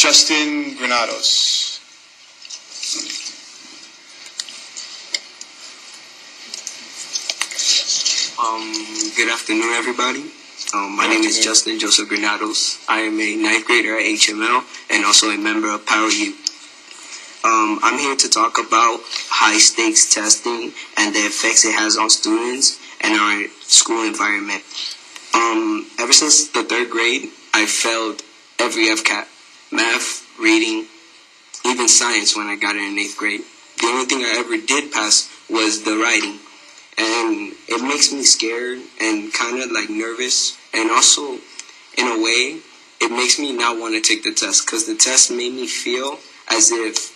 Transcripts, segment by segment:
Justin Granados. Good afternoon, everybody. My name is Justin Joseph Granados. I am a 9th grader at HML and also a member of Power U. I'm here to talk about high-stakes testing and the effects it has on students and our school environment. Ever since the 3rd grade, I failed every FCAT, math, reading, even science when I got it in 8th grade. The only thing I ever did pass was the writing. And it makes me scared and kind of like nervous. And also, in a way, it makes me not want to take the test because the test made me feel as if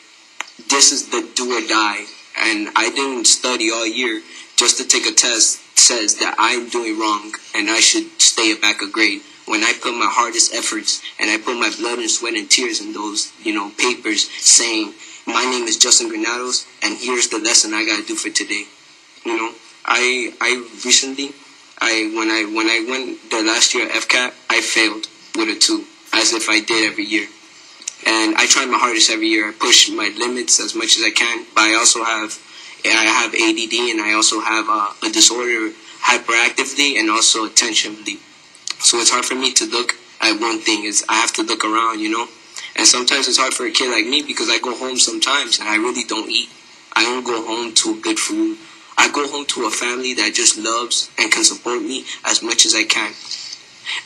this is the do or die. And I didn't study all year just to take a test says that I'm doing wrong and I should stay back a grade. When I put my hardest efforts and I put my blood and sweat and tears in those, papers saying, my name is Justin Granados and here's the lesson I got to do for today. I recently, when I went the last year at FCAT, I failed with a 2, as if I did every year. And I try my hardest every year. I push my limits as much as I can. But I have ADD and I also have a disorder hyperactively and also attentionally. So it's hard for me to look at one thing. I have to look around, And sometimes it's hard for a kid like me because I go home sometimes and I really don't eat. I don't go home to good food. I go home to a family that just loves and can support me as much as I can.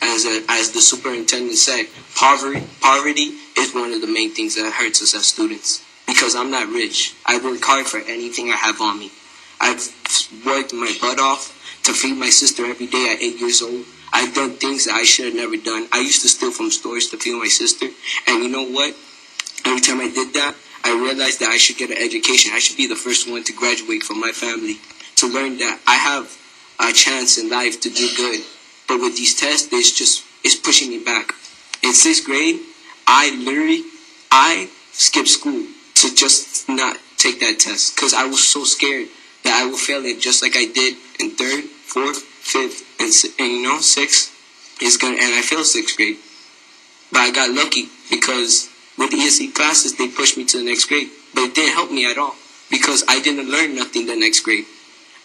As the superintendent said, poverty is one of the main things that hurts us as students. Because I'm not rich. I work hard for anything I have on me. I've worked my butt off to feed my sister every day at 8 years old. I've done things that I should have never done. I used to steal from stores to feed my sister. And you know what? Every time I did that, I realized that I should get an education. I should be the first one to graduate from my family to learn that I have a chance in life to do good. But with these tests, it's pushing me back. In 6th grade, I skipped school to just not take that test because I was so scared that I would fail it just like I did in 3rd, 4th, 5th, and 6th. And I failed 6th grade. But I got lucky because with ESE classes, they pushed me to the next grade. But it didn't help me at all because I didn't learn nothing the next grade.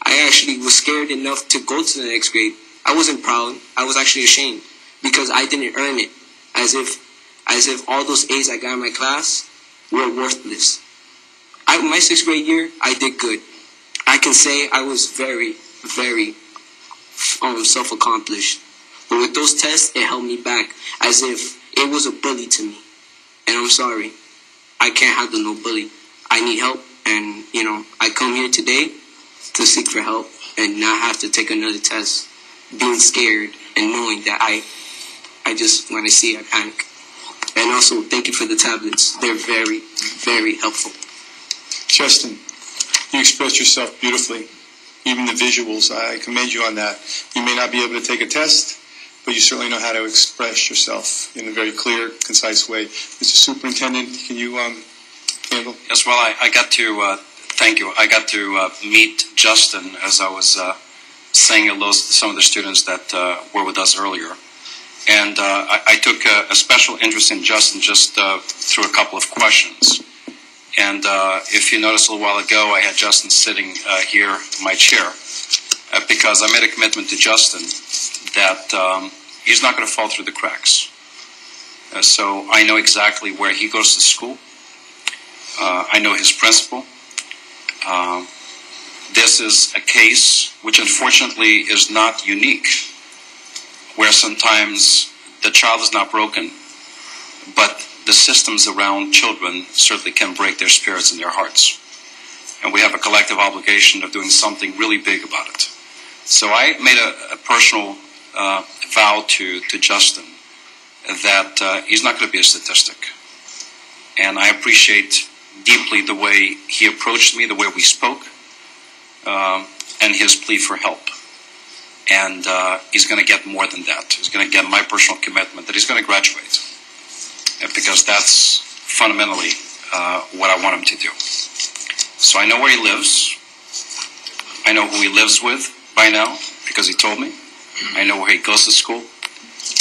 I actually was scared enough to go to the next grade. I wasn't proud. I was actually ashamed because I didn't earn it. As if all those A's I got in my class were worthless. My 6th grade year, I did good. I can say I was very, very self-accomplished. But with those tests, it held me back as if it was a bully to me. And I'm sorry. I can't handle no bully. I need help. And, I come here today to seek for help and not have to take another test. Being scared and knowing that I just, when I see it, I panic. And also, thank you for the tablets. They're very, very helpful. Justin, you expressed yourself beautifully. Even the visuals, I commend you on that. You may not be able to take a test, but you certainly know how to express yourself in a very clear, concise way. Mr. Superintendent, can you handle? Yes, well, I got to, thank you. I got to meet Justin as I was saying hello to some of the students that were with us earlier. And I took a special interest in Justin just through a couple of questions. And if you noticed a little while ago, I had Justin sitting here in my chair because I made a commitment to Justin that he's not going to fall through the cracks. So I know exactly where he goes to school. I know his principal. This is a case which unfortunately is not unique, where sometimes the child is not broken, but the systems around children certainly can break their spirits and their hearts. And we have a collective obligation of doing something really big about it. So I made a personal vow to Justin that he's not going to be a statistic. And I appreciate deeply the way he approached me, the way we spoke, and his plea for help. And he's going to get more than that. He's going to get my personal commitment that he's going to graduate. Because that's fundamentally what I want him to do. So I know where he lives. I know who he lives with by now because he told me. I know where he goes to school.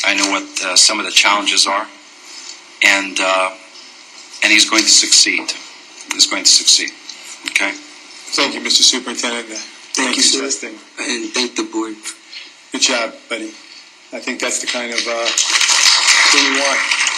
I know what some of the challenges are. And and he's going to succeed. He's going to succeed. Okay? Thank you, Mr. Superintendent. Thank you, sir. Justin. And thank the board. Good job, buddy. I think that's the kind of thing you want.